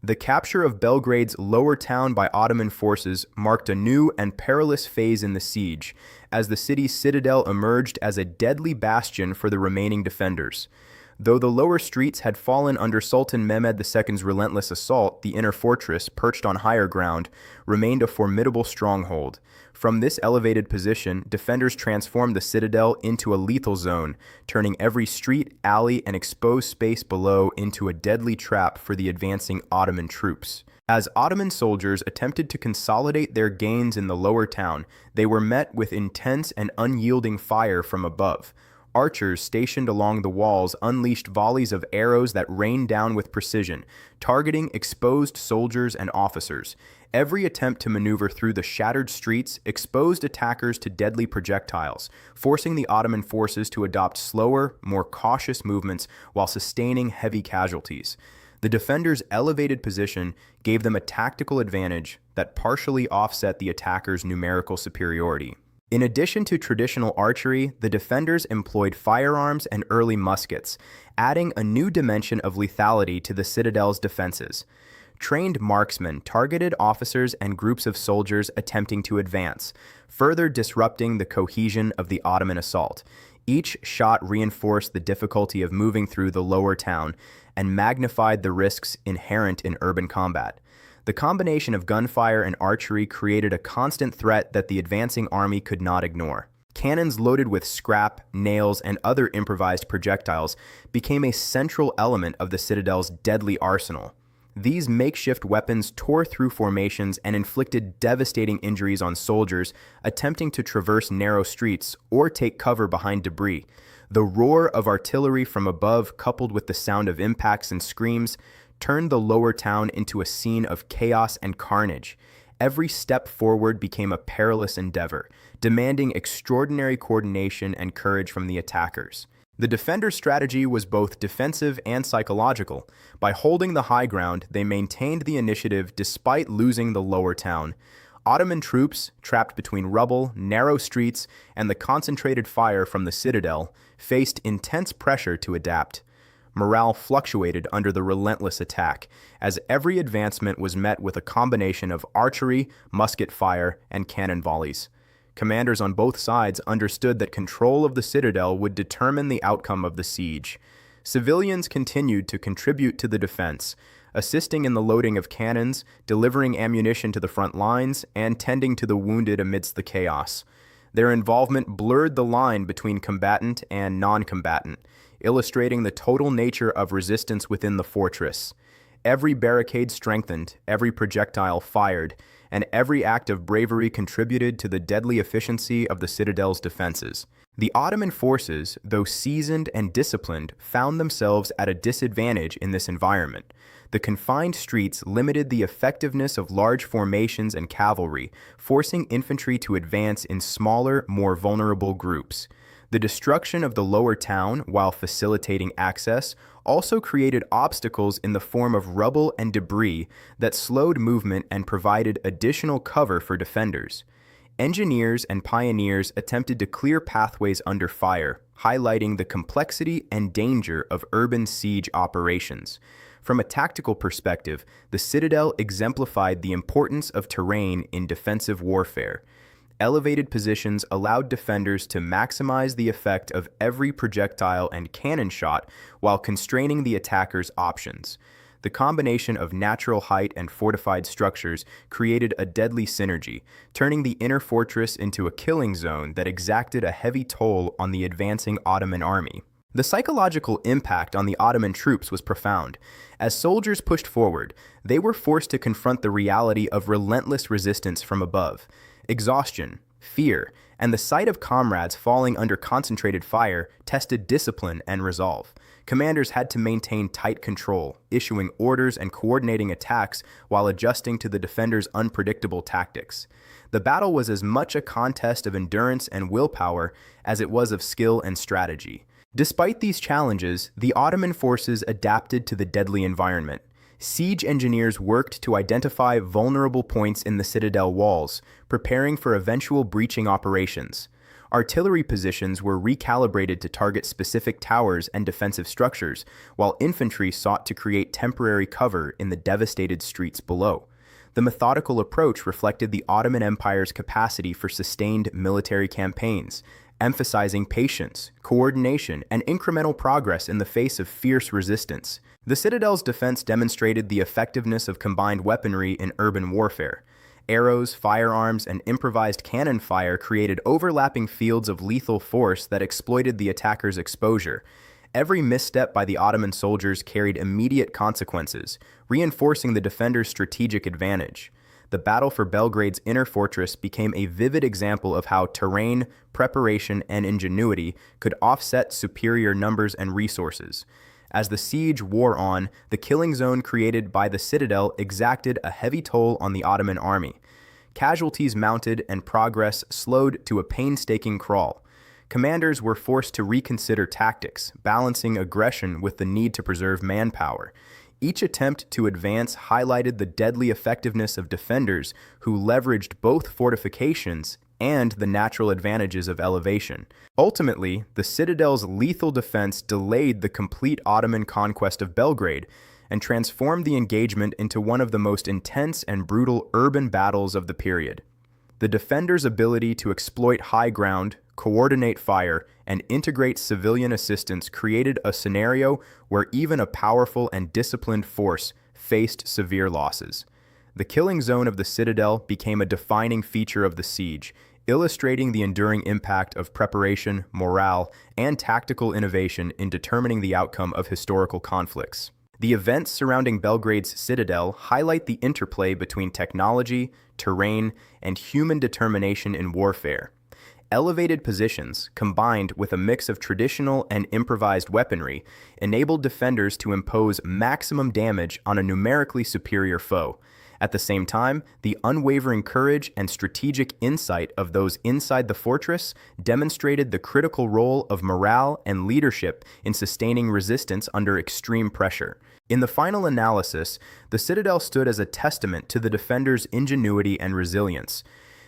The capture of Belgrade's lower town by Ottoman forces marked a new and perilous phase in the siege, as the city's citadel emerged as a deadly bastion for the remaining defenders. Though the lower streets had fallen under Sultan Mehmed II's relentless assault, the inner fortress, perched on higher ground, remained a formidable stronghold. From this elevated position, defenders transformed the citadel into a lethal zone, turning every street, alley, and exposed space below into a deadly trap for the advancing Ottoman troops. As Ottoman soldiers attempted to consolidate their gains in the lower town, they were met with intense and unyielding fire from above. Archers stationed along the walls unleashed volleys of arrows that rained down with precision, targeting exposed soldiers and officers. Every attempt to maneuver through the shattered streets exposed attackers to deadly projectiles, forcing the Ottoman forces to adopt slower, more cautious movements while sustaining heavy casualties. The defenders' elevated position gave them a tactical advantage that partially offset the attackers' numerical superiority. In addition to traditional archery, the defenders employed firearms and early muskets, adding a new dimension of lethality to the citadel's defenses. Trained marksmen targeted officers and groups of soldiers attempting to advance, further disrupting the cohesion of the Ottoman assault. Each shot reinforced the difficulty of moving through the lower town and magnified the risks inherent in urban combat. The combination of gunfire and archery created a constant threat that the advancing army could not ignore. Cannons loaded with scrap, nails, and other improvised projectiles became a central element of the citadel's deadly arsenal. These makeshift weapons tore through formations and inflicted devastating injuries on soldiers attempting to traverse narrow streets or take cover behind debris. The roar of artillery from above, coupled with the sound of impacts and screams, turned the lower town into a scene of chaos and carnage. Every step forward became a perilous endeavor, demanding extraordinary coordination and courage from the attackers. The defenders' strategy was both defensive and psychological. By holding the high ground, they maintained the initiative despite losing the lower town. Ottoman troops, trapped between rubble, narrow streets, and the concentrated fire from the citadel, faced intense pressure to adapt. Morale fluctuated under the relentless attack, as every advancement was met with a combination of archery, musket fire, and cannon volleys. Commanders on both sides understood that control of the citadel would determine the outcome of the siege. Civilians continued to contribute to the defense, assisting in the loading of cannons, delivering ammunition to the front lines, and tending to the wounded amidst the chaos. Their involvement blurred the line between combatant and non-combatant, illustrating the total nature of resistance within the fortress. Every barricade strengthened, every projectile fired, and every act of bravery contributed to the deadly efficiency of the citadel's defenses. The Ottoman forces, though seasoned and disciplined, found themselves at a disadvantage in this environment. The confined streets limited the effectiveness of large formations and cavalry, forcing infantry to advance in smaller, more vulnerable groups. The destruction of the lower town, while facilitating access, also created obstacles in the form of rubble and debris that slowed movement and provided additional cover for defenders. Engineers and pioneers attempted to clear pathways under fire, highlighting the complexity and danger of urban siege operations. From a tactical perspective, the citadel exemplified the importance of terrain in defensive warfare. Elevated positions allowed defenders to maximize the effect of every projectile and cannon shot while constraining the attacker's options. The combination of natural height and fortified structures created a deadly synergy, turning the inner fortress into a killing zone that exacted a heavy toll on the advancing Ottoman army. The psychological impact on the Ottoman troops was profound. As soldiers pushed forward, they were forced to confront the reality of relentless resistance from above. Exhaustion, fear, and the sight of comrades falling under concentrated fire tested discipline and resolve. Commanders had to maintain tight control, issuing orders and coordinating attacks while adjusting to the defenders' unpredictable tactics. The battle was as much a contest of endurance and willpower as it was of skill and strategy. Despite these challenges, the Ottoman forces adapted to the deadly environment. Siege engineers worked to identify vulnerable points in the citadel walls, preparing for eventual breaching operations. Artillery positions were recalibrated to target specific towers and defensive structures, while infantry sought to create temporary cover in the devastated streets below. The methodical approach reflected the Ottoman Empire's capacity for sustained military campaigns, emphasizing patience, coordination, and incremental progress in the face of fierce resistance. The Citadel's defense demonstrated the effectiveness of combined weaponry in urban warfare. Arrows, firearms, and improvised cannon fire created overlapping fields of lethal force that exploited the attacker's exposure. Every misstep by the Ottoman soldiers carried immediate consequences, reinforcing the defenders' strategic advantage. The battle for Belgrade's inner fortress became a vivid example of how terrain, preparation, and ingenuity could offset superior numbers and resources. As the siege wore on, the killing zone created by the citadel exacted a heavy toll on the Ottoman army. Casualties mounted and progress slowed to a painstaking crawl. Commanders were forced to reconsider tactics, balancing aggression with the need to preserve manpower. Each attempt to advance highlighted the deadly effectiveness of defenders who leveraged both fortifications and the natural advantages of elevation. Ultimately, the citadel's lethal defense delayed the complete Ottoman conquest of Belgrade and transformed the engagement into one of the most intense and brutal urban battles of the period. The defenders' ability to exploit high ground, coordinate fire, and integrate civilian assistance created a scenario where even a powerful and disciplined force faced severe losses. The killing zone of the citadel became a defining feature of the siege, illustrating the enduring impact of preparation, morale, and tactical innovation in determining the outcome of historical conflicts. The events surrounding Belgrade's citadel highlight the interplay between technology, terrain, and human determination in warfare. Elevated positions, combined with a mix of traditional and improvised weaponry, enabled defenders to impose maximum damage on a numerically superior foe. At the same time, the unwavering courage and strategic insight of those inside the fortress demonstrated the critical role of morale and leadership in sustaining resistance under extreme pressure. In the final analysis, the citadel stood as a testament to the defenders' ingenuity and resilience.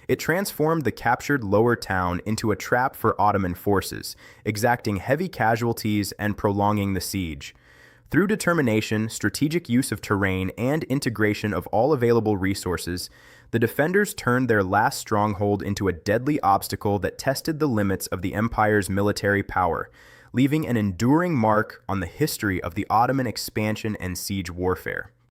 It transformed the captured lower town into a trap for Ottoman forces, exacting heavy casualties and prolonging the siege. Through determination, strategic use of terrain, and integration of all available resources, the defenders turned their last stronghold into a deadly obstacle that tested the limits of the empire's military power, leaving an enduring mark on the history of the Ottoman expansion and siege warfare.